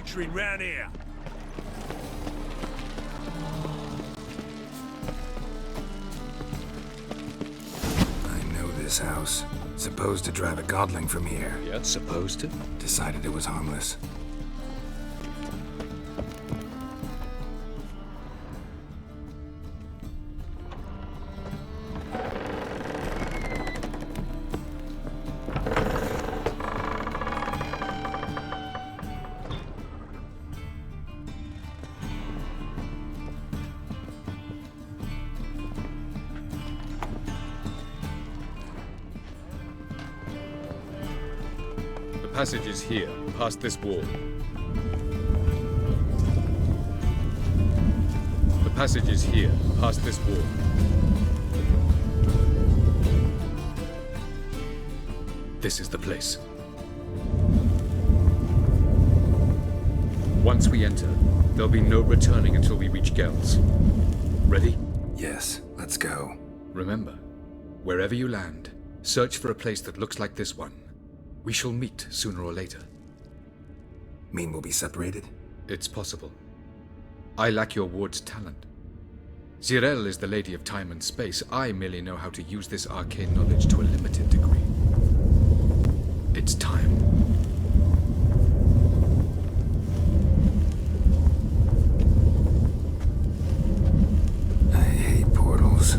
venturing round here. I know this house. Supposed to drive a godling from here. Yeah, supposed to? Decided it was harmless. The passage is here, past this wall. The passage is here, past this wall. This is the place. Once we enter, there'll be no returning until we reach Gells. Ready? Yes, let's go. Remember, wherever you land, search for a place that looks like this one. We shall meet sooner or later. Mean we'll be separated? It's possible. I lack your ward's talent. Zirel is the lady of time and space. I merely know how to use this arcane knowledge to a limited degree. It's time. I hate portals.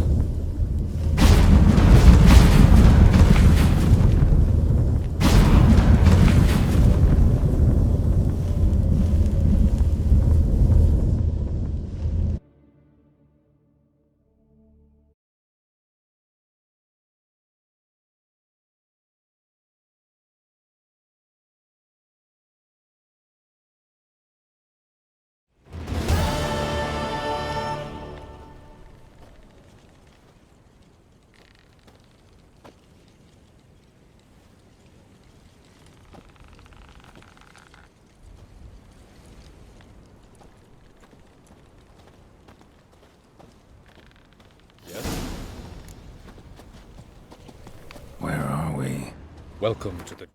Where are we? Welcome to the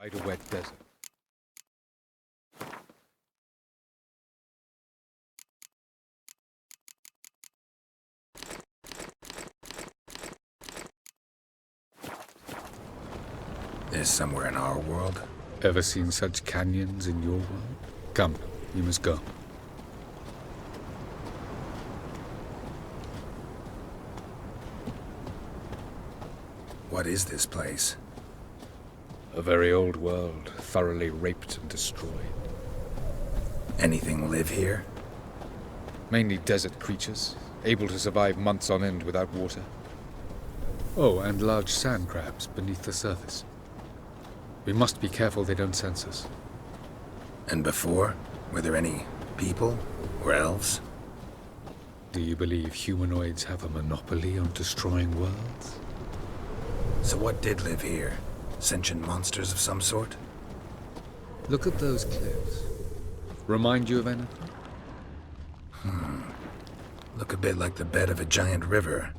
Idawet Desert. This somewhere in our world? Ever seen such canyons in your world? Come, you must go. What is this place? A very old world, thoroughly raped and destroyed. Anything live here? Mainly desert creatures, able to survive months on end without water. Oh, and large sand crabs beneath the surface. We must be careful they don't sense us. And before? Were there any people? Or elves? Do you believe humanoids have a monopoly on destroying worlds? So what did live here? Sentient monsters of some sort? Look at those cliffs. Remind you of anything? Look a bit like the bed of a giant river.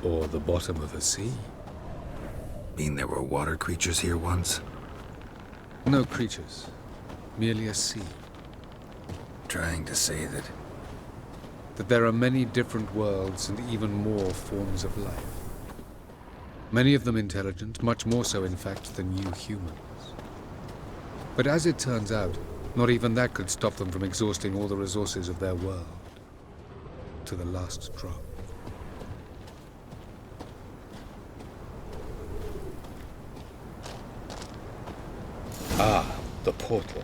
Or the bottom of a sea? Mean there were water creatures here once? No creatures. Merely a sea. Trying to say that... That there are many different worlds and even more forms of life. Many of them intelligent, much more so in fact than you humans. But as it turns out, not even that could stop them from exhausting all the resources of their world. To the last drop. Ah, the portal.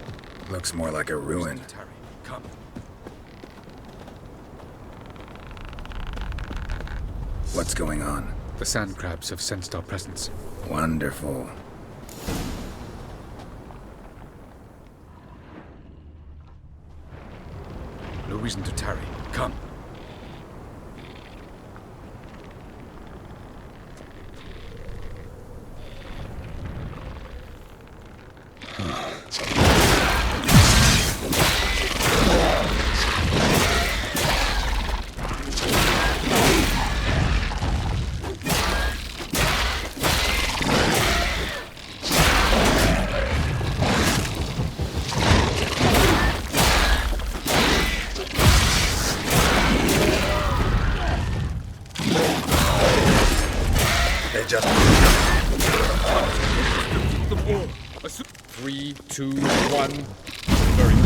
Looks more like a ruin. Tarry, come. What's going on? The sand crabs have sensed our presence. Wonderful. No reason to tarry. Come. just... The ball. 3, 2, 1. Very good.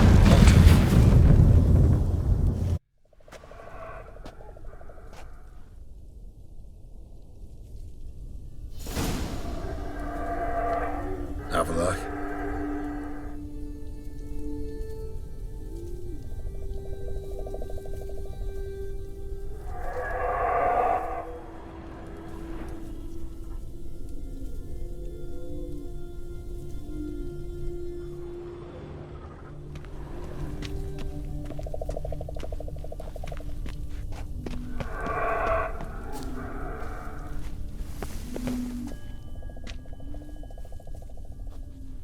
Avaloch?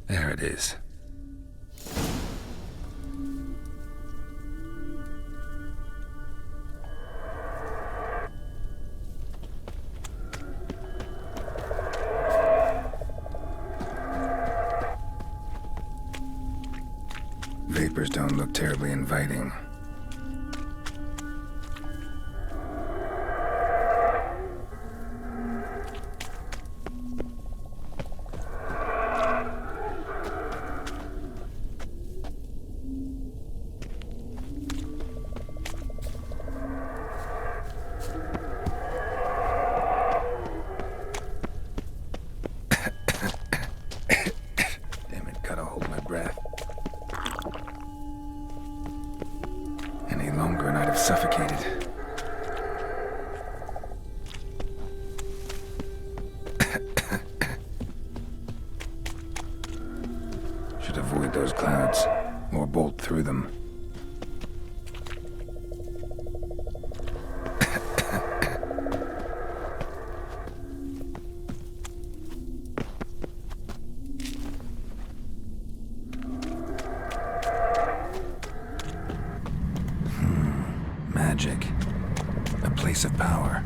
There it is. Vapors don't look terribly inviting. Damn it, gotta hold my breath. Any longer and I'd have suffocated. Should avoid those clouds, or bolt through them. Magic. A place of power.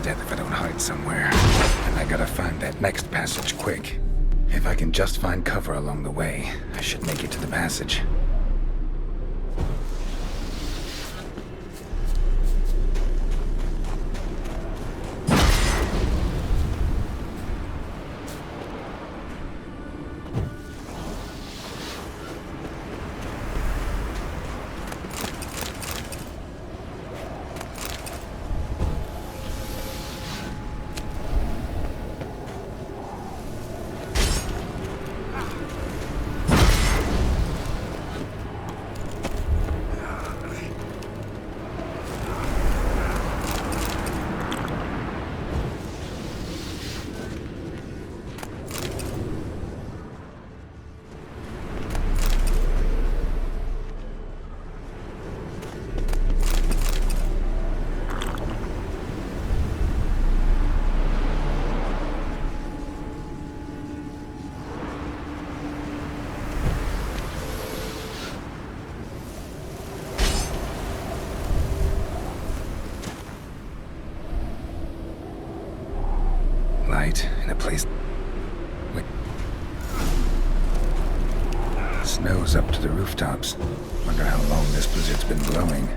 death if I don't hide somewhere. And I gotta find that next passage quick. If I can just find cover along the way, I should make it to the passage. Light in a place. Wait. Snow's up to the rooftops. Wonder how long this blizzard's been blowing.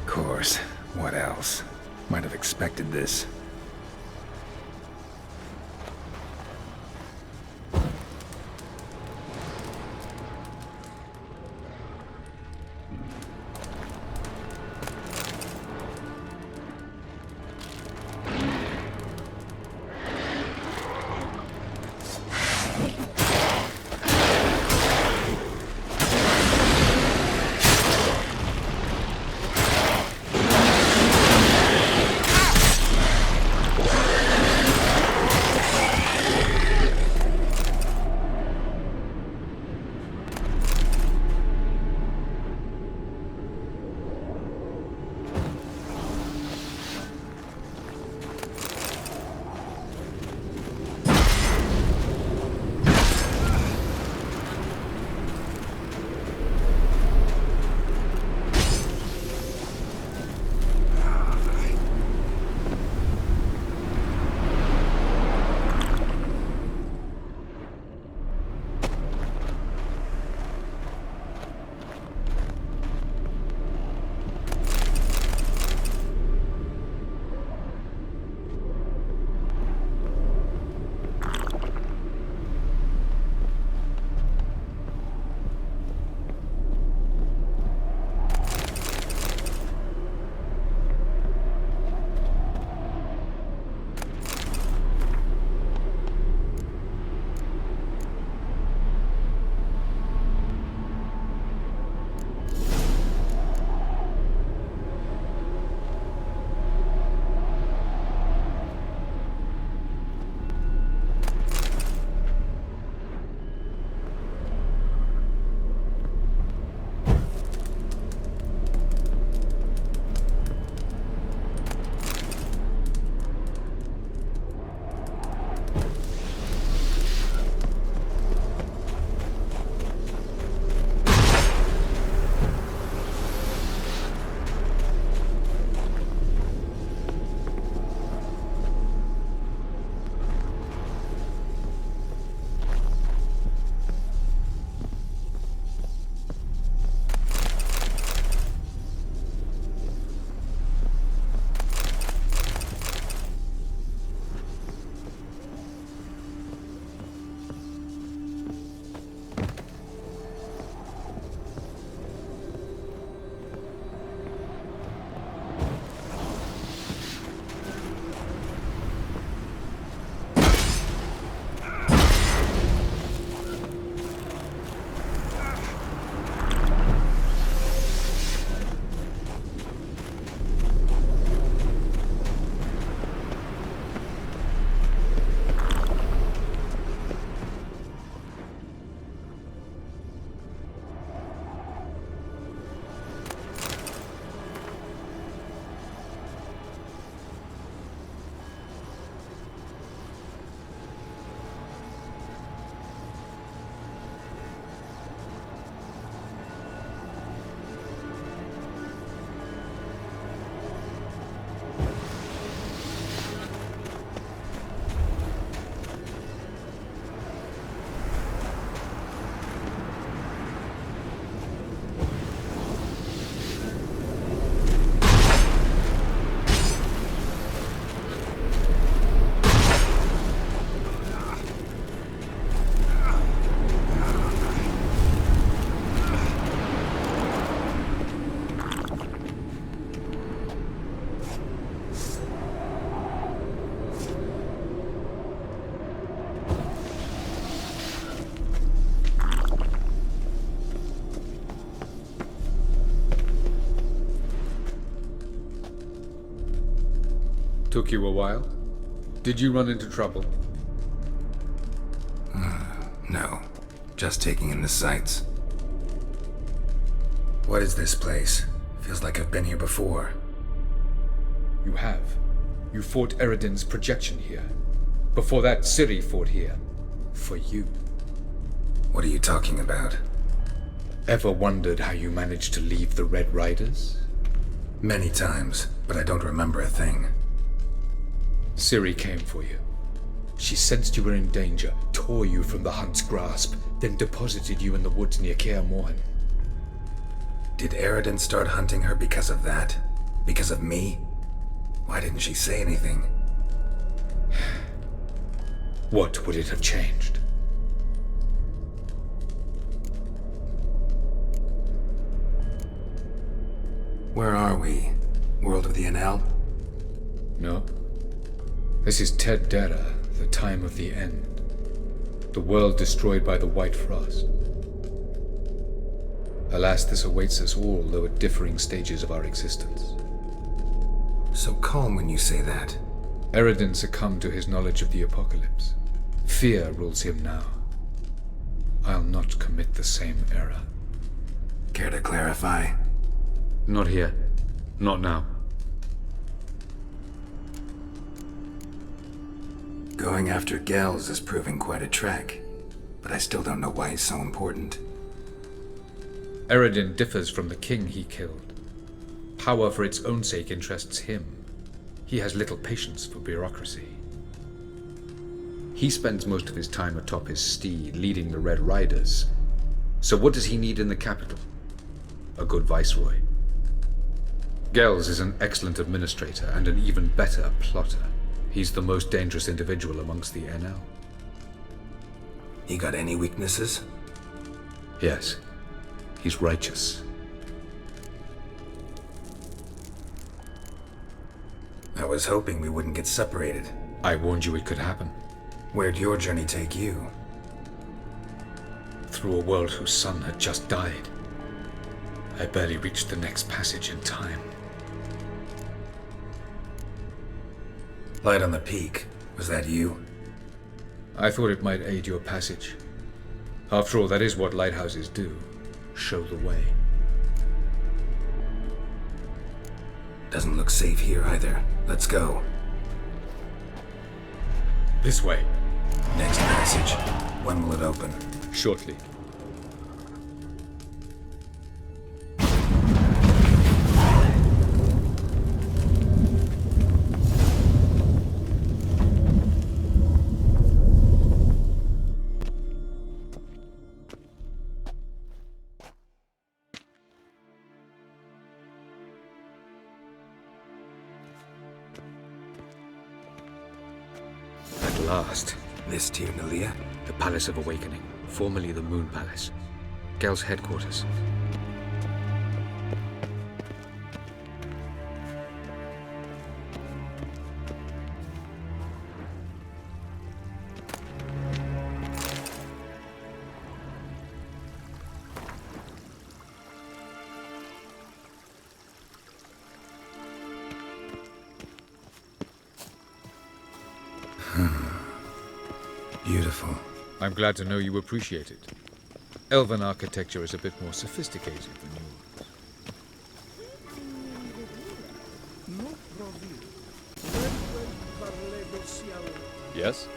Course. What else? Might have expected this. Took you a while? Did you run into trouble? No. Just taking in the sights. What is this place? Feels like I've been here before. You have. You fought Eredin's projection here. Before that, Ciri fought here. For you. What are you talking about? Ever wondered how you managed to leave the Red Riders? Many times, but I don't remember a thing. Ciri came for you. She sensed you were in danger, tore you from the Hunt's grasp, then deposited you in the woods near Kaer Morhen. Did Eredin start hunting her because of that? Because of me? Why didn't she say anything? What would it have changed? Where are we? World of the Enel? No. This is Ted Dara, the time of the end. The world destroyed by the White Frost. Alas, this awaits us all, though at differing stages of our existence. So calm when you say that. Eredin succumbed to his knowledge of the apocalypse. Fear rules him now. I'll not commit the same error. Care to clarify? Not here. Not now. Going after Gels is proving quite a trek, but I still don't know why he's so important. Eredin differs from the king he killed. Power for its own sake interests him. He has little patience for bureaucracy. He spends most of his time atop his steed, leading the Red Riders. So what does he need in the capital? A good viceroy. Gels is an excellent administrator and an even better plotter. He's the most dangerous individual amongst the Enel. He got any weaknesses? Yes. He's righteous. I was hoping we wouldn't get separated. I warned you it could happen. Where'd your journey take you? Through a world whose sun had just died. I barely reached the next passage in time. Light on the peak. Was that you? I thought it might aid your passage. After all, that is what lighthouses do. Show the way. Doesn't look safe here either. Let's go. This way. Next passage. When will it open? Shortly. At last. This Tyr Nalia? The Palace of Awakening, formerly the Moon Palace. Gel's headquarters. Beautiful. I'm glad to know you appreciate it. Elven architecture is a bit more sophisticated than yours. Yes?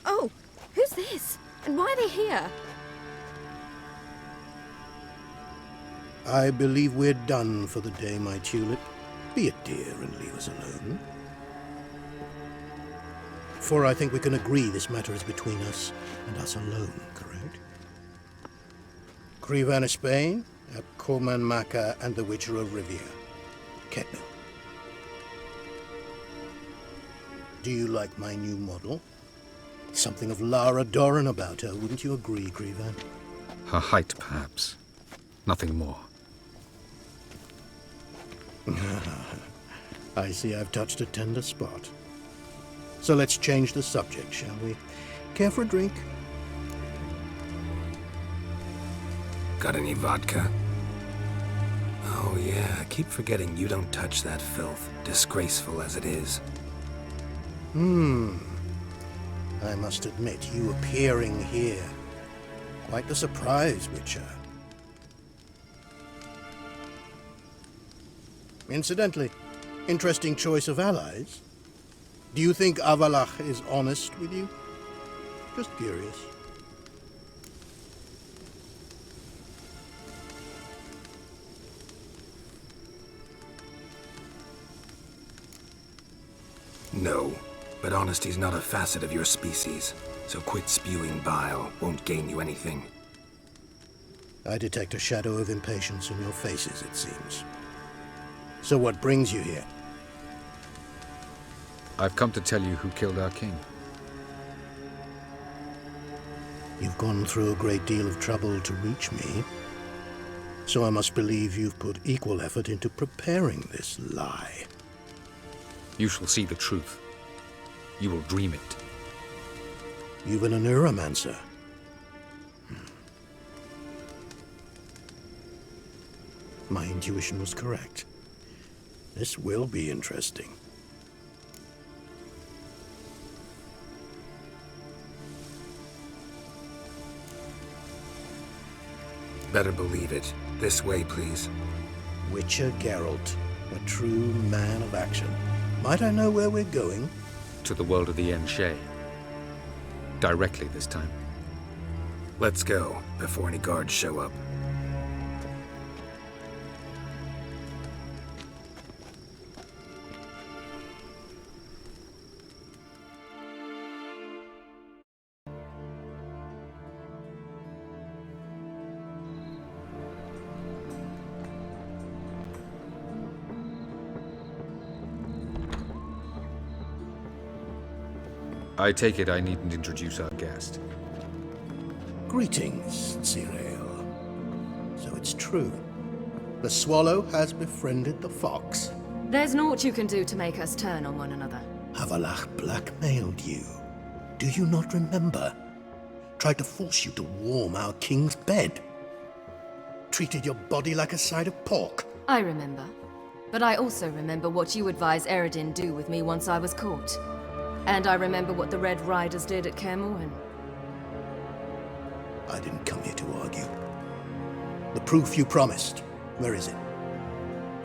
Oh, who's this? And why are they here? I believe we're done for the day, my tulip. Be a dear and leave us alone. For I think we can agree this matter is between us and us alone, correct? Krivan of Spain, Corman Maka, and the Witcher of Rivia. Ketno. Do you like my new model? Something of Lara Doran about her, wouldn't you agree, Krivan? Her height, perhaps. Nothing more. I see I've touched a tender spot. So let's change the subject, shall we? Care for a drink? Got any vodka? Oh yeah, I keep forgetting you don't touch that filth, disgraceful as it is. I must admit, you appearing here, quite the surprise, Witcher. Incidentally, interesting choice of allies. Do you think Avallac'h is honest with you? Just curious. No, but honesty's not a facet of your species, so quit spewing bile won't gain you anything. I detect a shadow of impatience in your faces, it seems. So what brings you here? I've come to tell you who killed our king. You've gone through a great deal of trouble to reach me, so I must believe you've put equal effort into preparing this lie. You shall see the truth. You will dream it. Even a neuromancer. My intuition was correct. This will be interesting. Better believe it. This way, please. Witcher Geralt, a true man of action. Might I know where we're going? To the world of the Enshe. Directly this time. Let's go, before any guards show up. I take it I needn't introduce our guest. Greetings, Cyril. So it's true. The swallow has befriended the fox. There's naught you can do to make us turn on one another. Avallac'h blackmailed you. Do you not remember? Tried to force you to warm our king's bed. Treated your body like a side of pork. I remember. But I also remember what you advised Eredin do with me once I was caught. And I remember what the Red Riders did at Kaer Morhen. I didn't come here to argue. The proof you promised, where is it?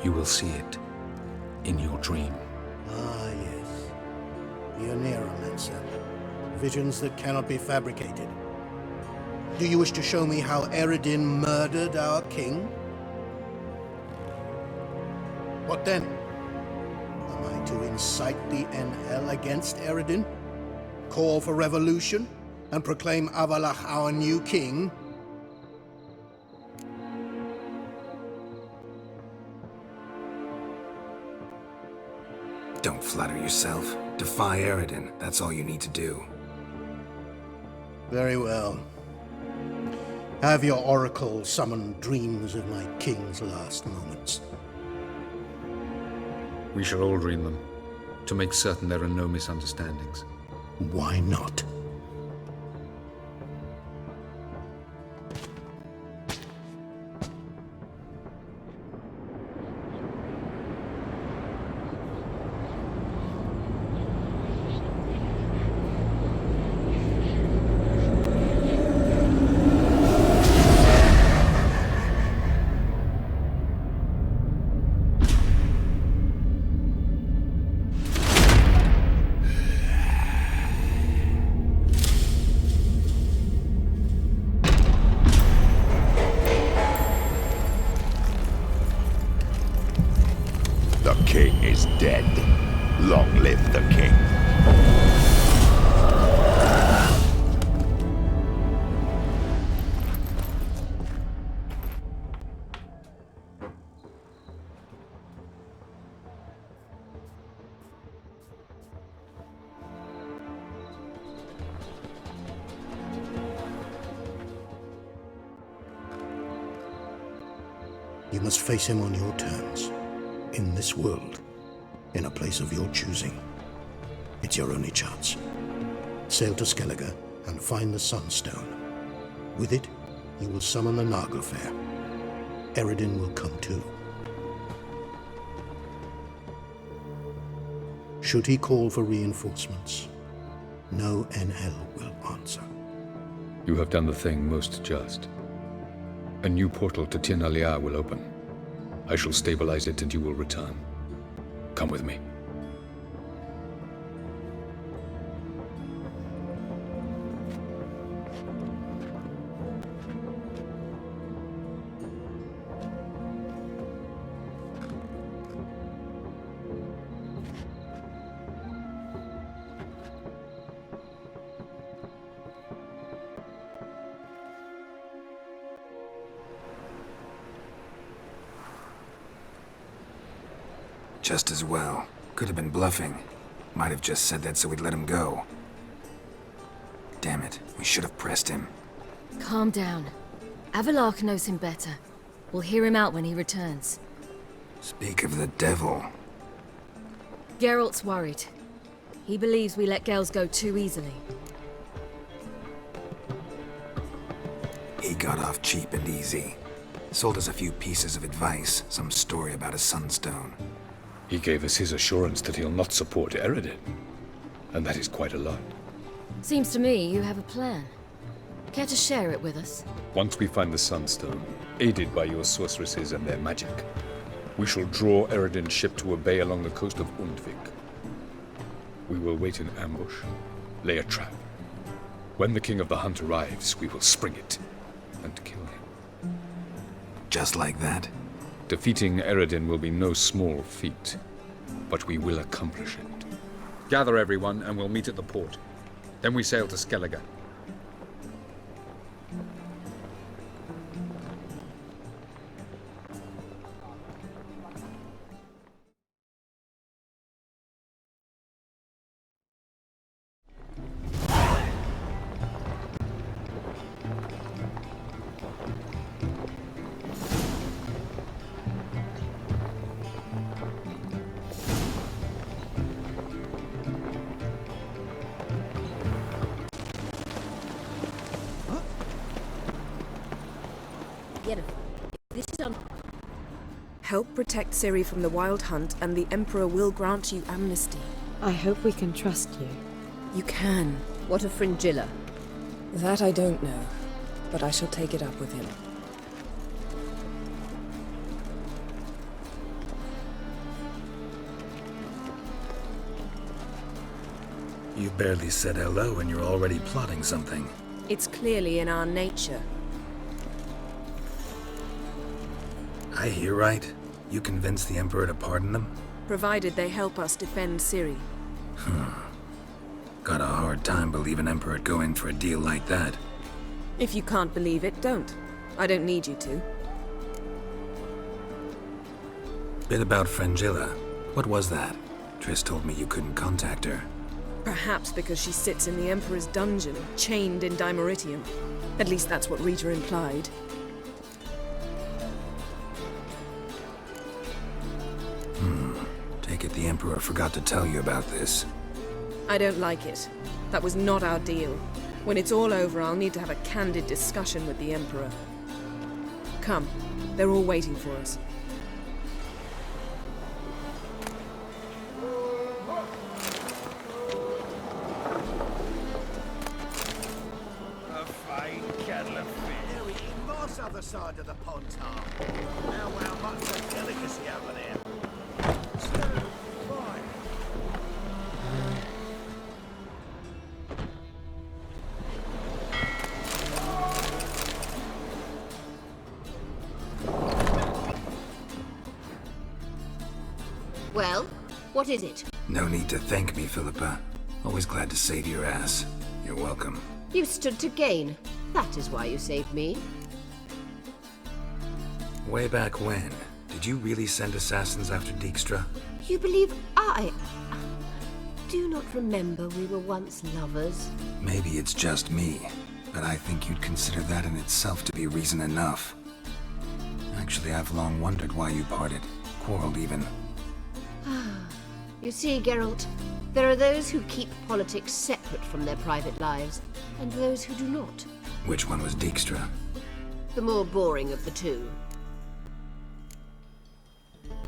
You will see it. In your dream. Ah, yes. The Oneiromancer. Visions that cannot be fabricated. Do you wish to show me how Eredin murdered our king? What then? Am I to incite the Enhel against Eredin? Call for revolution? And proclaim Avallac'h our new king? Don't flatter yourself. Defy Eredin, that's all you need to do. Very well. Have your oracle summon dreams of my king's last moments. We shall all dream them, to make certain there are no misunderstandings. Why not? The king is dead. Long live the king. You must face him on your terms. In this world, in a place of your choosing. It's your only chance. Sail to Skellige and find the Sunstone. With it, you will summon the Naglfar. Eredin will come too. Should he call for reinforcements, no NL will answer. You have done the thing most just. A new portal to Tir Nalia will open. I shall stabilize it and you will return. Come with me. Just as well. Could have been bluffing. Might have just said that so we'd let him go. Damn it, we should have pressed him. Calm down. Avalark knows him better. We'll hear him out when he returns. Speak of the devil. Geralt's worried. He believes we let Gels go too easily. He got off cheap and easy. Sold us a few pieces of advice, some story about a sunstone. He gave us his assurance that he'll not support Eredin. And that is quite a lot. Seems to me you have a plan. Care to share it with us? Once we find the Sunstone, aided by your sorceresses and their magic, we shall draw Eredin's ship to a bay along the coast of Undvik. We will wait in ambush, lay a trap. When the King of the Hunt arrives, we will spring it and kill him. Just like that? Defeating Eredin will be no small feat, but we will accomplish it. Gather everyone, and we'll meet at the port. Then we sail to Skellige. This is on. Help protect Ciri from the Wild Hunt, and the Emperor will grant you amnesty. I hope we can trust you. You can. What of Fringilla? That I don't know, but I shall take it up with him. You barely said hello and you're already plotting something. It's clearly in our nature. I hear right? You convinced the Emperor to pardon them? Provided they help us defend Ciri. Got a hard time believing Emperor'd go in for a deal like that. If you can't believe it, don't. I don't need you to. Bit about Fringilla. What was that? Triss told me you couldn't contact her. Perhaps because she sits in the Emperor's dungeon, chained in Dimeritium. At least that's what Rita implied. Take it the Emperor forgot to tell you about this. I don't like it. That was not our deal. When it's all over, I'll need to have a candid discussion with the Emperor. Come. They're all waiting for us. A fine kettle of fish. Yeah, we eat moss other side of the pond, Tom. Now, how much of delicacy over there? Well, what is it? No need to thank me, Philippa. Always glad to save your ass. You're welcome. You stood to gain. That is why you saved me. Way back when, did you really send assassins after Dijkstra? You believe I do not remember we were once lovers? Maybe it's just me, but I think you'd consider that in itself to be reason enough. Actually, I've long wondered why you parted. Quarreled even. You see, Geralt, there are those who keep politics separate from their private lives, and those who do not. Which one was Dijkstra? The more boring of the two.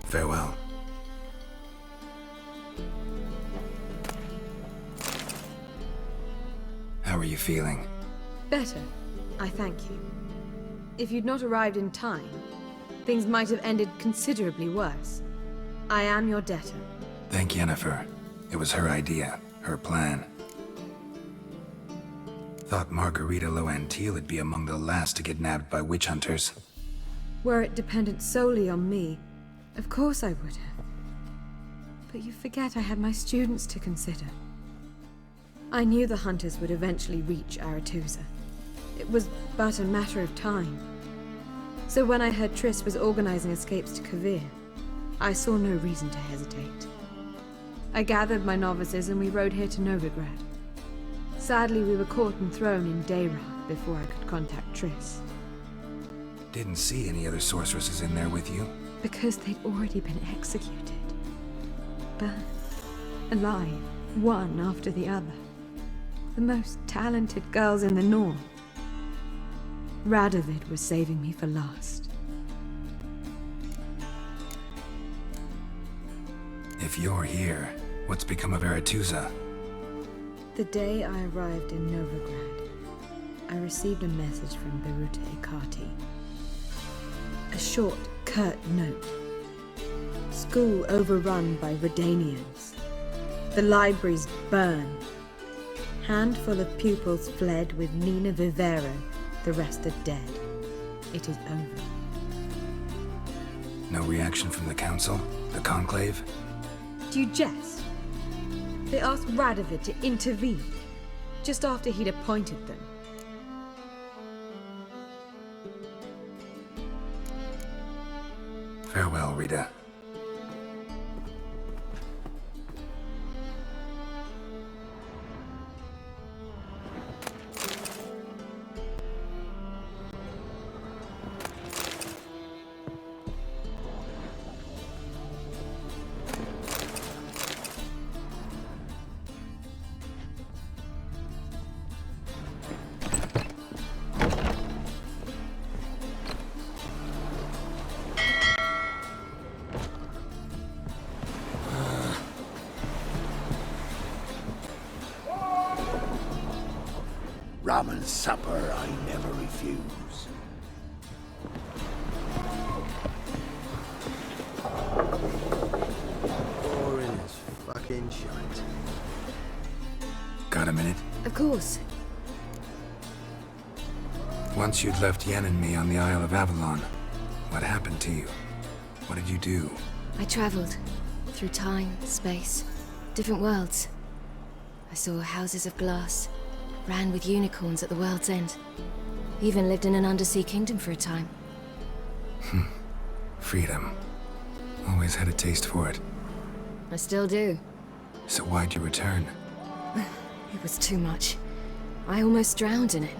Farewell. are you feeling? Better. I thank you. If you'd not arrived in time, things might have ended considerably worse. I am your debtor. Thank Yennefer. It was her idea, her plan. Thought Margarita Loantil would be among the last to get nabbed by witch hunters. Were it dependent solely on me, of course I would have. But you forget I had my students to consider. I knew the hunters would eventually reach Aretusa. It was but a matter of time. So when I heard Triss was organizing escapes to Kovir, I saw no reason to hesitate. I gathered my novices and we rode here to Novigrad. Sadly, we were caught and thrown in Dayrah before I could contact Triss. Didn't see any other sorceresses in there with you? Because they'd already been executed. Burned. Alive, one after the other. The most talented girls in the North. Radovid was saving me for last. If you're here, what's become of Aretusa? The day I arrived in Novigrad, I received a message from Beruta Ikati. A short, curt note. School overrun by Redanians. The libraries burned. Handful of pupils fled with Nina Vivero. The rest are dead. It is over. No reaction from the Council? The Conclave? Do you jest? They asked Radovid to intervene, just after he'd appointed them. Farewell, Rita. Rum and supper I never refuse. Boring as fucking shite. Got a minute? Of course. Once you'd left Yen and me on the Isle of Avalon, what happened to you? What did you do? I traveled through time, space, different worlds. I saw houses of glass, ran with unicorns at the world's end. Even lived in an undersea kingdom for a time. Freedom. Always had a taste for it. I still do. So why'd you return? It was too much. I almost drowned in it.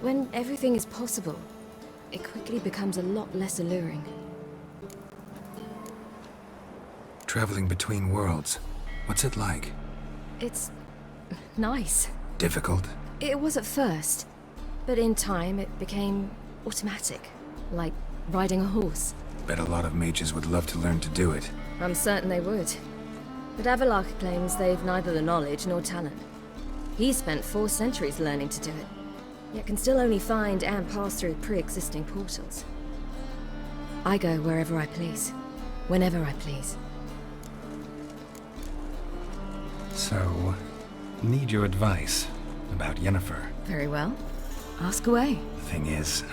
When everything is possible, it quickly becomes a lot less alluring. Traveling between worlds. What's it like? It's nice. Difficult? It was at first, but in time it became automatic, like riding a horse. Bet a lot of mages would love to learn to do it. I'm certain they would. But Avallac'h claims they've neither the knowledge nor talent. He spent 4 centuries learning to do it, yet can still only find and pass through pre-existing portals. I go wherever I please, whenever I please. So, need your advice about Yennefer. Very well. Ask away. The thing is,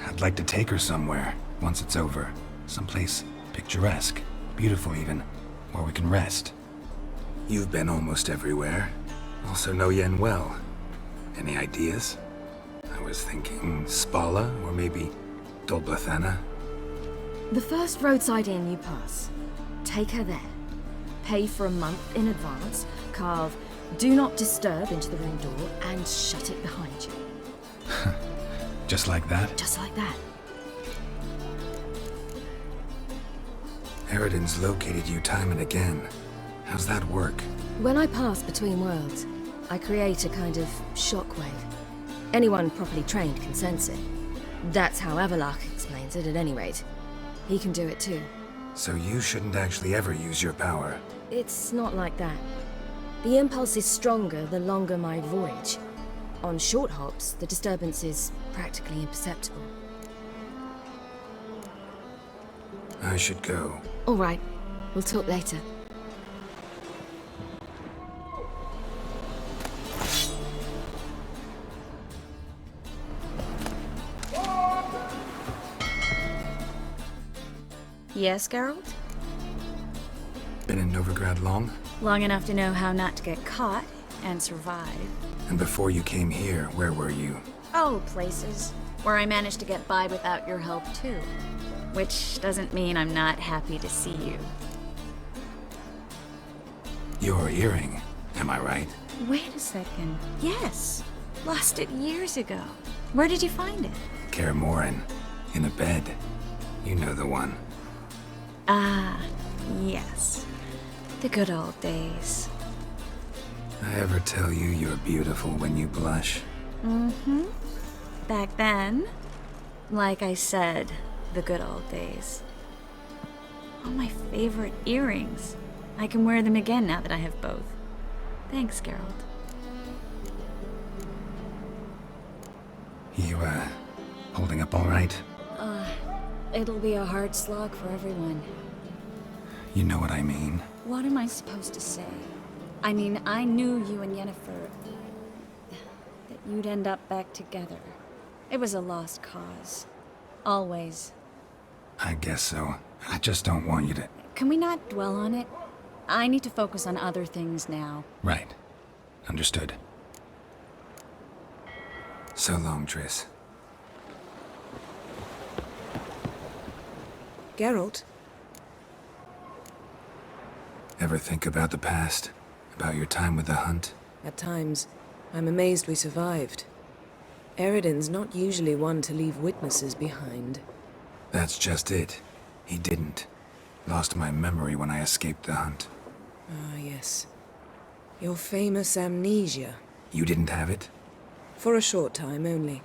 I'd like to take her somewhere, once it's over. Someplace picturesque, beautiful even, where we can rest. You've been almost everywhere. Also know Yen well. Any ideas? I was thinking Spala, or maybe Dol Blathanna. The first roadside inn you pass. Take her there. Pay for a month in advance, carve "Do Not Disturb" into the room door, and shut it behind you. Just like that? Just like that. Eredin's located you time and again. How's that work? When I pass between worlds, I create a kind of shockwave. Anyone properly trained can sense it. That's how Avallac'h explains it, at any rate. He can do it too. So you shouldn't actually ever use your power. It's not like that. The impulse is stronger the longer my voyage. On short hops, the disturbance is practically imperceptible. I should go. All right. We'll talk later. Yes, Geralt? Been in Novigrad long? Long enough to know how not to get caught and survive. And before you came here, where were you? Oh, places where I managed to get by without your help, too. Which doesn't mean I'm not happy to see you. Your earring, am I right? Wait a second. Yes. Lost it years ago. Where did you find it? Kaer Morhen, in a bed. You know the one. Ah, yes. The good old days. I ever tell you you're beautiful when you blush? Mm-hmm. Back then, like I said, the good old days. Oh, my favorite earrings. I can wear them again now that I have both. Thanks, Geralt. You, holding up all right? It'll be a hard slog for everyone. You know what I mean. What am I supposed to say? I mean, I knew you and Yennefer... that you'd end up back together. It was a lost cause. Always. I guess so. I just don't want you to... Can we not dwell on it? I need to focus on other things now. Right. Understood. So long, Triss. Geralt? Ever think about the past? About your time with the Hunt? At times, I'm amazed we survived. Eredin's not usually one to leave witnesses behind. That's just it. He didn't. Lost my memory when I escaped the Hunt. Ah, yes. Your famous amnesia. You didn't have it? For a short time only.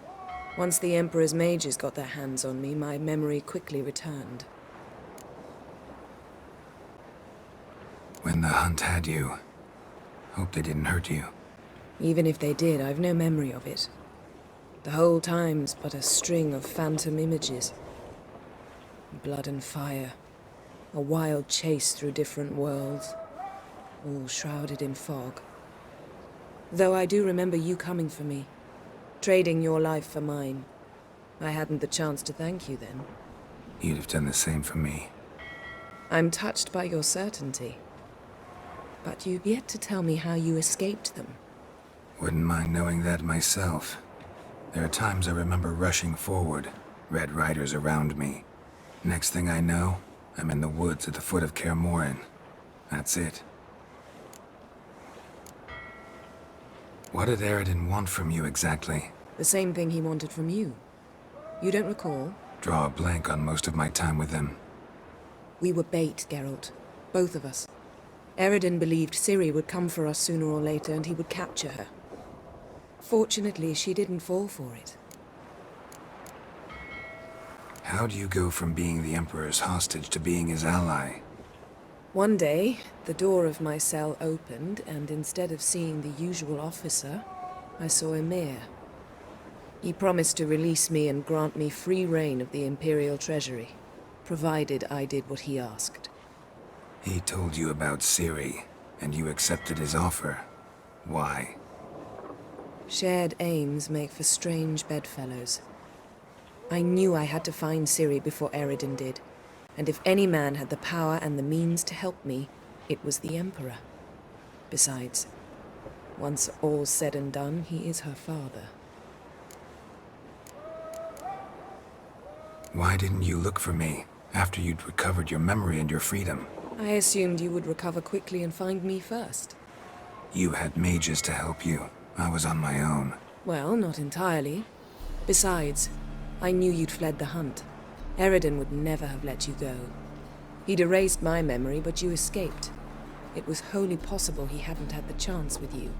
Once the Emperor's mages got their hands on me, my memory quickly returned. When the Hunt had you, hope they didn't hurt you. Even if they did, I've no memory of it. The whole time's but a string of phantom images. Blood and fire. A wild chase through different worlds. All shrouded in fog. Though I do remember you coming for me. Trading your life for mine. I hadn't the chance to thank you then. You'd have done the same for me. I'm touched by your certainty. But you've yet to tell me how you escaped them. Wouldn't mind knowing that myself. There are times I remember rushing forward, Red Riders around me. Next thing I know, I'm in the woods at the foot of Kaer Morhen. That's it. What did Eredin want from you exactly? The same thing he wanted from you. You don't recall? Draw a blank on most of my time with him. We were bait, Geralt. Both of us. Eredin believed Ciri would come for us sooner or later and he would capture her. Fortunately, she didn't fall for it. How do you go from being the Emperor's hostage to being his ally? One day, the door of my cell opened, and instead of seeing the usual officer, I saw Emhyr. He promised to release me and grant me free reign of the Imperial Treasury, provided I did what he asked. He told you about Ciri, and you accepted his offer. Why? Shared aims make for strange bedfellows. I knew I had to find Ciri before Eredin did, and if any man had the power and the means to help me, it was the Emperor. Besides, once all's said and done, he is her father. Why didn't you look for me, after you'd recovered your memory and your freedom? I assumed you would recover quickly and find me first. You had mages to help you. I was on my own. Well, not entirely. Besides, I knew you'd fled the Hunt. Eredin would never have let you go. He'd erased my memory, but you escaped. It was wholly possible he hadn't had the chance with you.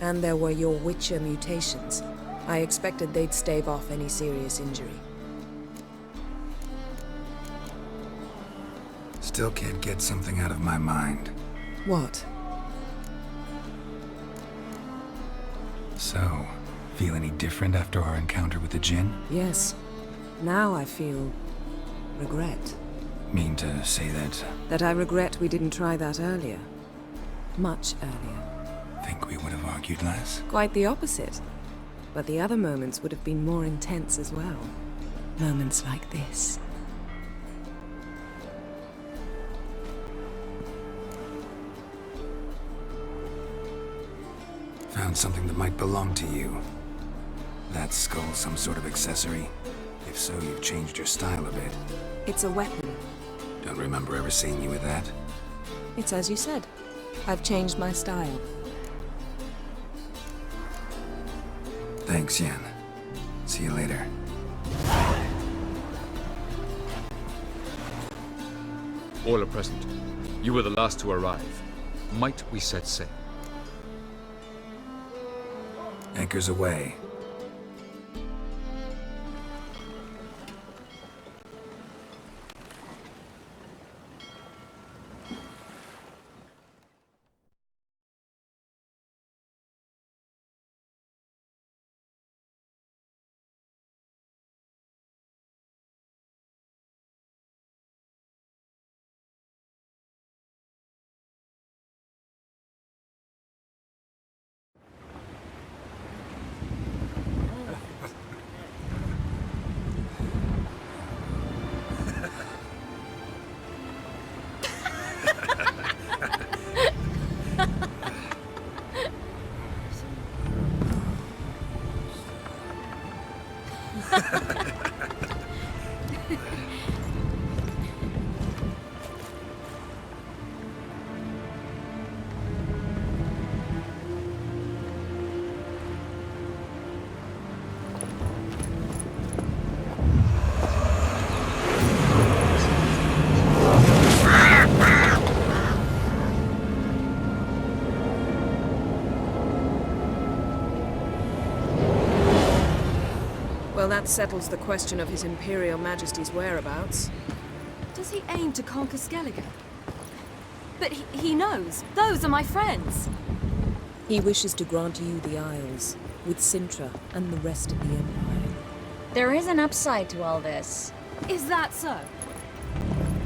And there were your Witcher mutations. I expected they'd stave off any serious injury. Still can't get something out of my mind. What? So, Feel any different after our encounter with the Jinn? Yes. Now I feel regret. Mean to say that? That I regret we didn't try that earlier. Much earlier. Think we would have argued less? Quite the opposite. But the other moments would have been more intense as well. Moments like this. Found something that might belong to you. That skull some sort of accessory? If so, you've changed your style a bit. It's a weapon. Don't remember ever seeing you with that. It's as you said. I've changed my style. Thanks, Yan. See you later. All are present. You were the last to arrive. Might we set sail? Anchors away. Well, that settles the question of His Imperial Majesty's whereabouts. Does he aim to conquer Skellige? But he knows. Those are my friends. He wishes to grant you the Isles, with Sintra and the rest of the Empire. There is an upside to all this. Is that so?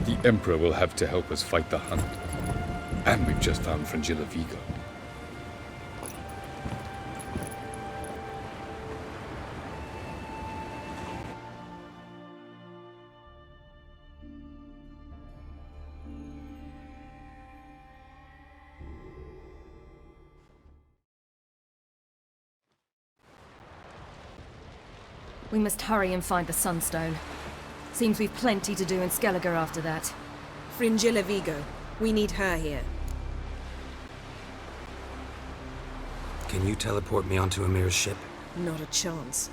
The Emperor will have to help us fight the Hunt. And we've just found Fringilla Vigo. We must hurry and find the Sunstone. Seems we've plenty to do in Skellige after that. Fringilla Vigo. We need her here. Can you teleport me onto Amir's ship? Not a chance.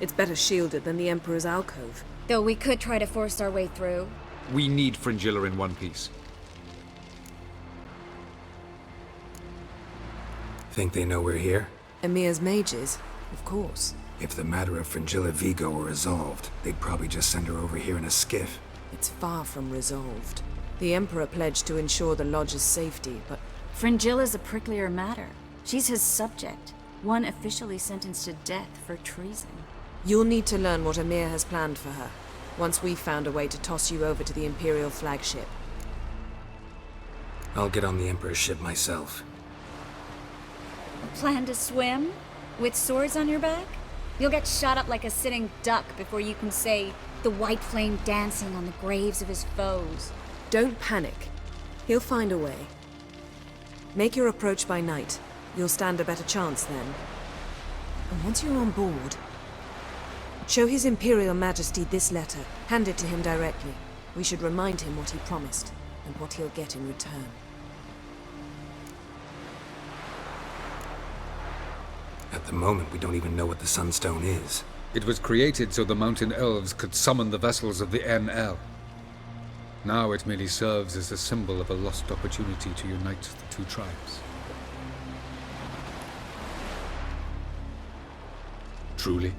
It's better shielded than the Emperor's alcove. Though we could try to force our way through. We need Fringilla in one piece. Think they know we're here? Emir's mages, of course. If the matter of Fringilla Vigo were resolved, they'd probably just send her over here in a skiff. It's far from resolved. The Emperor pledged to ensure the Lodge's safety, but... Fringilla's a pricklier matter. She's his subject, one officially sentenced to death for treason. You'll need to learn what Emir has planned for her, once we've found a way to toss you over to the Imperial flagship. I'll get on the Emperor's ship myself. Plan to swim? With swords on your back? You'll get shot up like a sitting duck before you can say, the white flame dancing on the graves of his foes. Don't panic. He'll find a way. Make your approach by night. You'll stand a better chance then. And once you're on board, show His Imperial Majesty this letter. Hand it to him directly. We should remind him what he promised, and what he'll get in return. At the moment, we don't even know what the Sunstone is. It was created so the Mountain Elves could summon the vessels of the NL. Now it merely serves as a symbol of a lost opportunity to unite the two tribes. Truly?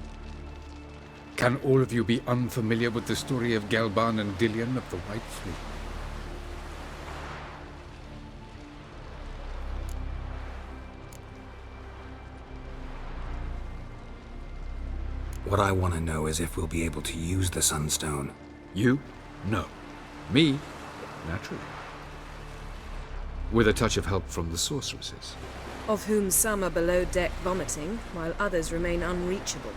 Can all of you be unfamiliar with the story of Gelban and Dillion of the White Fleet? What I want to know is if we'll be able to use the Sunstone. You? No. Me? Naturally. With a touch of help from the sorceresses. Of whom some are below deck vomiting, while others remain unreachable.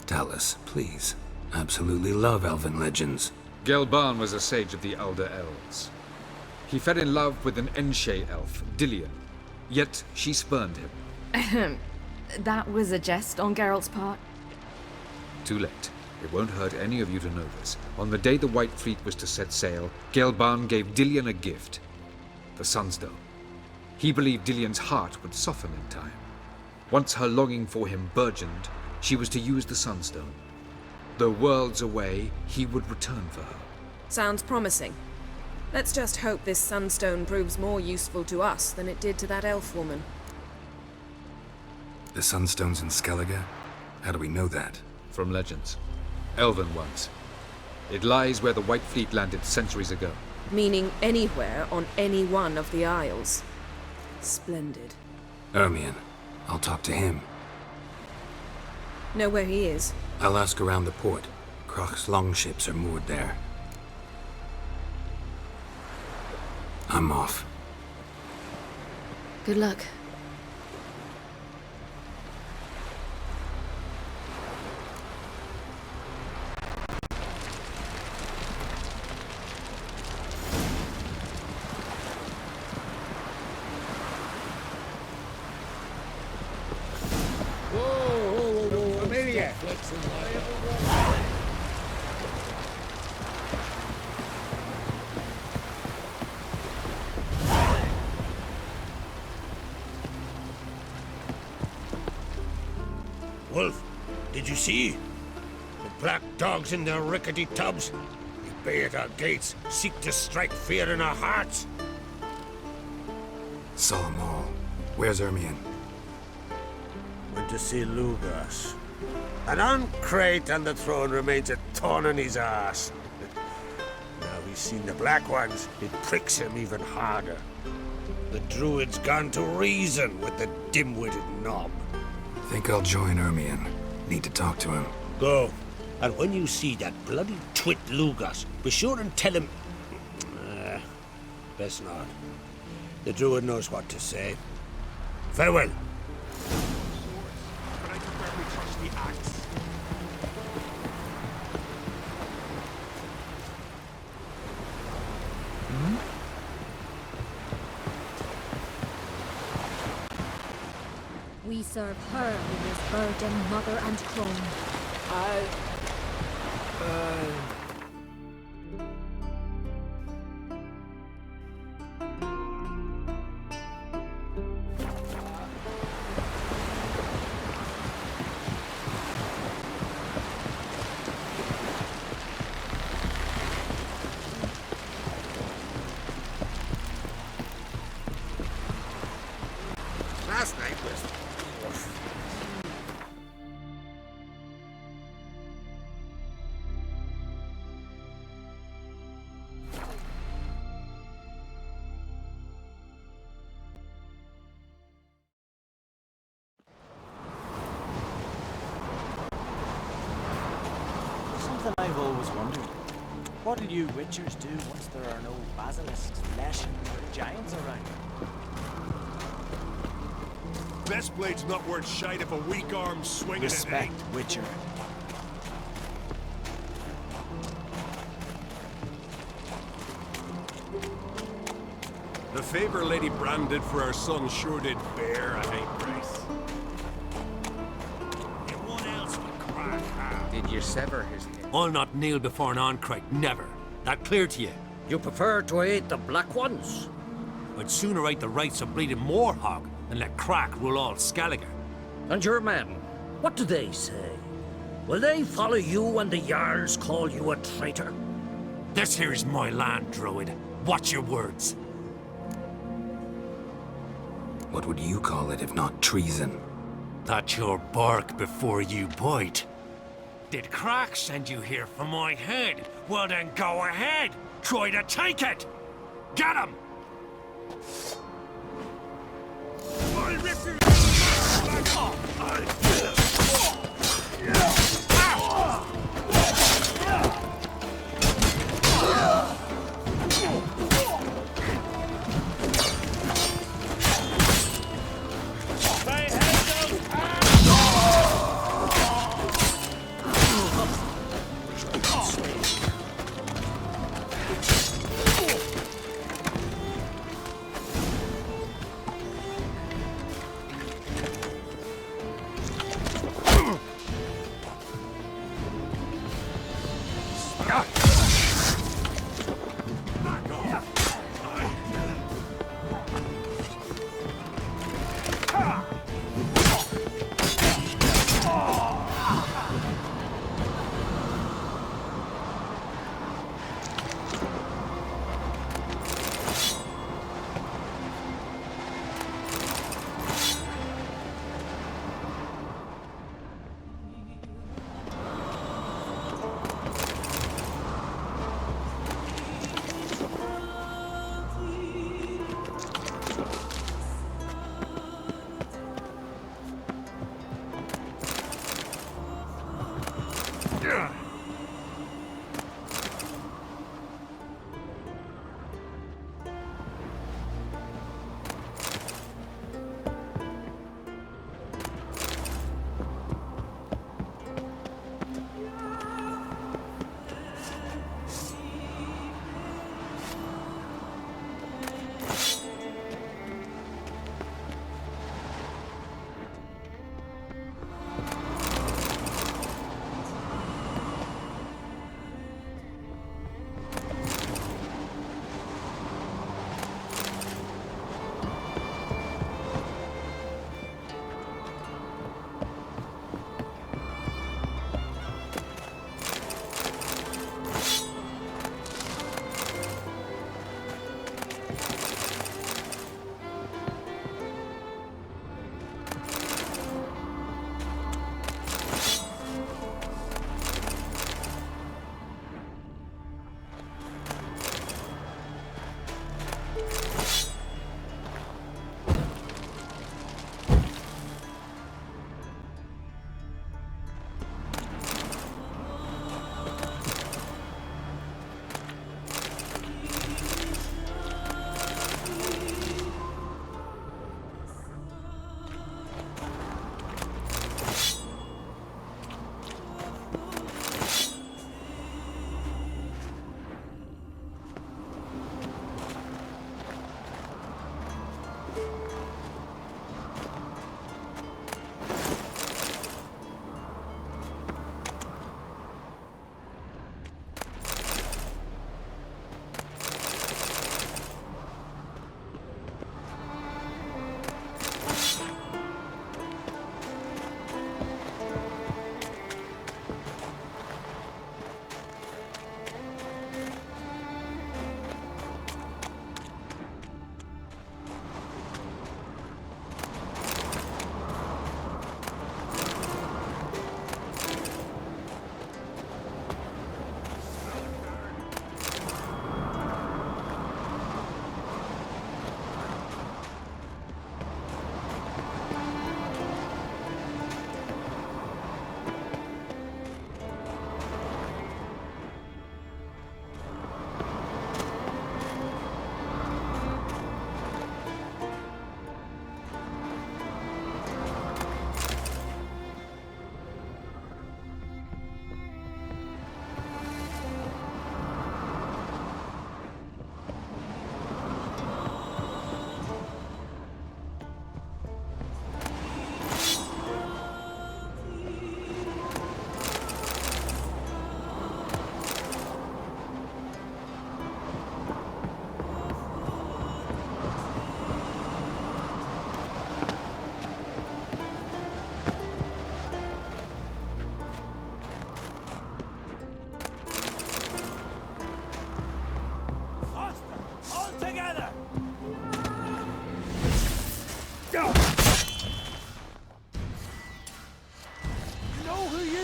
Tell us, please. Absolutely love elven legends. Gelban was a sage of the Elder Elves. He fell in love with an Enshe elf, Dillion. Yet she spurned him. That was a jest on Geralt's part. Too late. It won't hurt any of you to know this. On the day the White Fleet was to set sail, Gelban gave Dillion a gift. The Sunstone. He believed Dillion's heart would soften in time. Once her longing for him burgeoned, she was to use the Sunstone. Though worlds away, he would return for her. Sounds promising. Let's just hope this Sunstone proves more useful to us than it did to that elf woman. The Sunstone's in Skellige? How do we know that? From legends. Elven ones. It lies where the White Fleet landed centuries ago. Meaning anywhere on any one of the Isles. Splendid. Ermion. I'll talk to him. Know where he is? I'll ask around the port. Croc's longships are moored there. I'm off. Good luck. Wolf, did you see? The black dogs in their rickety tubs. They bay at our gates, seek to strike fear in our hearts. Saw 'em all. Where's Ermion? Went to see Lugas. And on Crate on the throne remains a thorn in his ass. Now he's seen the Black Ones, it pricks him even harder. The Druid's gone to reason with the dim-witted knob. Think I'll join Ermion. Need to talk to him. Go. And when you see that bloody twit Lugas, be sure and tell him... best not. The Druid knows what to say. Farewell. We serve her who is burden, mother, and crone. Last night was... Something I've always wondered. What'll you witchers do once there are no basilisks, leshen, or giants around? Best blade's not worth shite if a weak arm's swinging Respect, it, eh? witcher. The favor Lady Bran did for her son sure did bear a high price. Anyone else would crack out. Did you sever his head? I'll not kneel before an Oncrite, never. That clear to you? You prefer to aid the Black Ones? I'd sooner aid the rights of bleeding Moorhog than let Crack rule all Skellige. And your men, what do they say? Will they follow you when the Jarls call you a traitor? This here is my land, Druid. Watch your words. What would you call it if not treason? That's your bark before you bite. Did Crack send you here for my head? Well then go ahead! Try to take it! Get him! I'll rip you!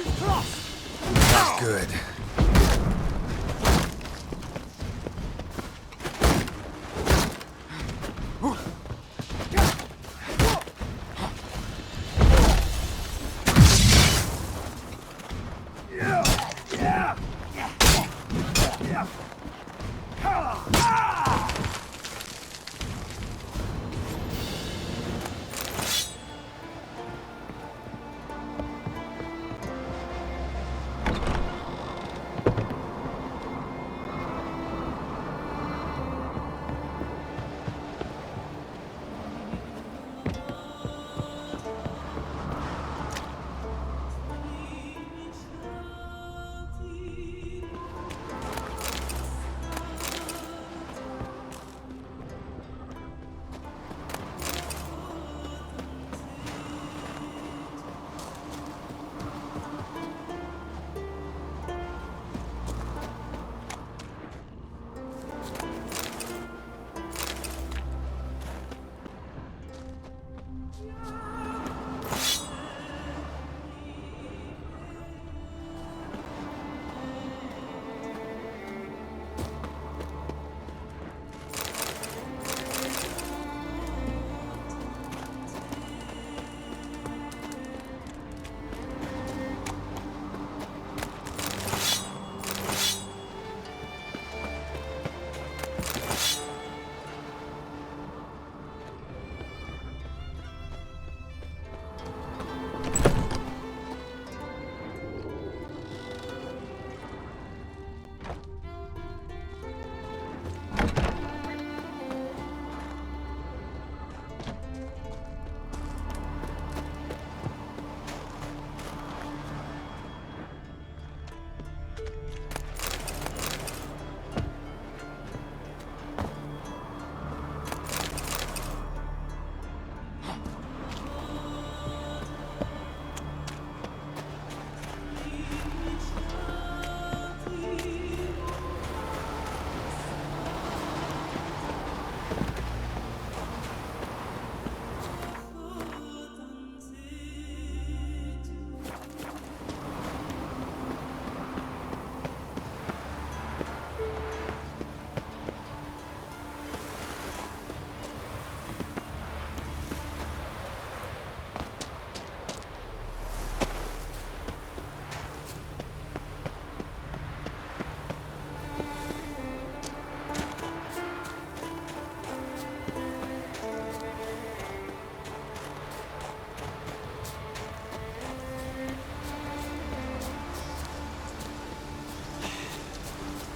That's good.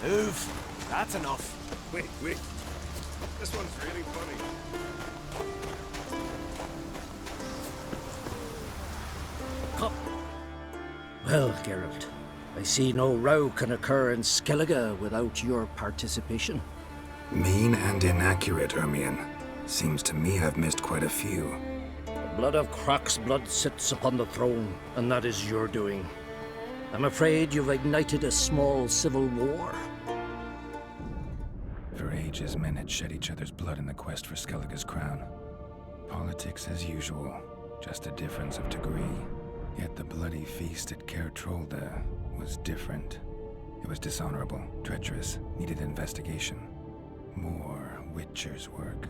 Move. That's enough. Wait. This one's really funny. Come. Well, Geralt, I see no row can occur in Skellige without your participation. Mean and inaccurate, Ermion. Seems to me I've missed quite a few. The blood of Croc's blood sits upon the throne, and that is your doing. I'm afraid you've ignited a small civil war. For ages, men had shed each other's blood in the quest for Skellige's crown. Politics as usual, just a difference of degree. Yet the bloody feast at Caer Trolda was different. It was dishonorable, treacherous, needed investigation. More Witcher's work.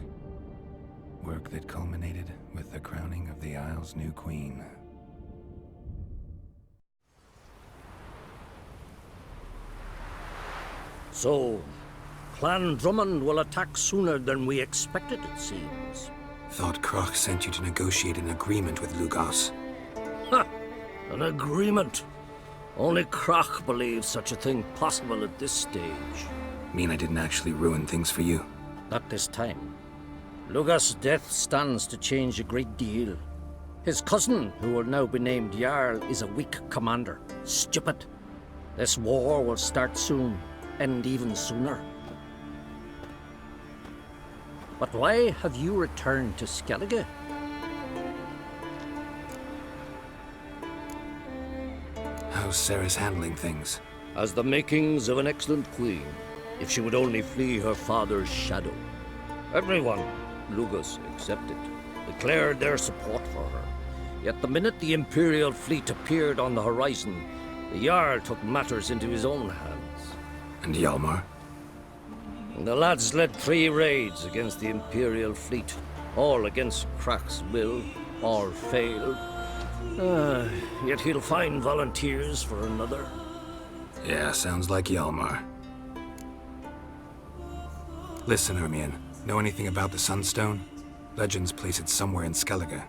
Work that culminated with the crowning of the Isle's new queen. So, Clan Drummond will attack sooner than we expected, it seems. Thought Croc sent you to negotiate an agreement with Lugos. Ha! An agreement? Only Croc believes such a thing possible at this stage. Mean I didn't actually ruin things for you? Not this time. Lugos' death stands to change a great deal. His cousin, who will now be named Jarl, is a weak commander. Stupid. This war will start soon, end even sooner. But why have you returned to Skellige? How's Cerys handling things? Has the makings of an excellent queen, if she would only flee her father's shadow. Everyone, Lugos excepted, declared their support for her. Yet the minute the Imperial fleet appeared on the horizon, the Jarl took matters into his own hands. And Hjalmar? The lads led 3 raids against the Imperial fleet, all against Crach's will, all failed. Yet he'll find volunteers for another. Yeah, sounds like Hjalmar. Listen, Ermion, know anything about the Sunstone? Legends place it somewhere in Skellige.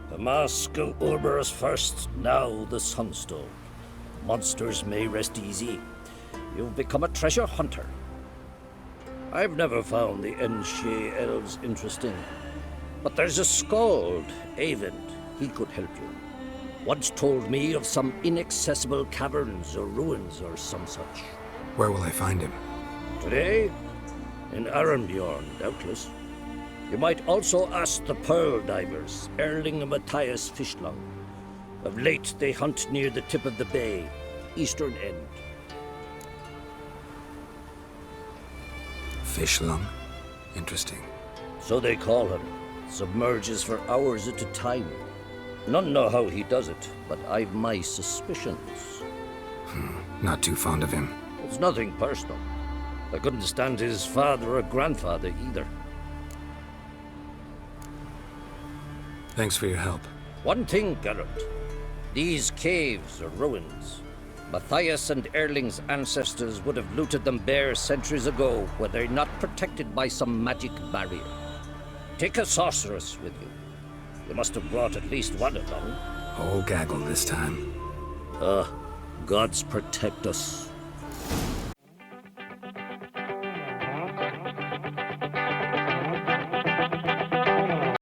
The mask of Urberus first, now the Sunstone. Monsters may rest easy. You've become a treasure hunter. I've never found the Enshe elves interesting. But there's a skald, Eyvind. He could help you. Once told me of some inaccessible caverns or ruins or some such. Where will I find him? Today? In Arenbjorn, doubtless. You might also ask the Pearl Divers, Erling and Matthias Fishlung. Of late, they hunt near the tip of the bay, eastern end. Fishlung? Interesting. So they call him. Submerges for hours at a time. None know how he does it, but I've my suspicions. Not too fond of him. It's nothing personal. I couldn't stand his father or grandfather either. Thanks for your help. One thing, Geralt. These caves are ruins. Matthias and Erling's ancestors would have looted them bare centuries ago were they not protected by some magic barrier. Take a sorceress with you. You must have brought at least one along. Whole gaggle this time. Gods protect us.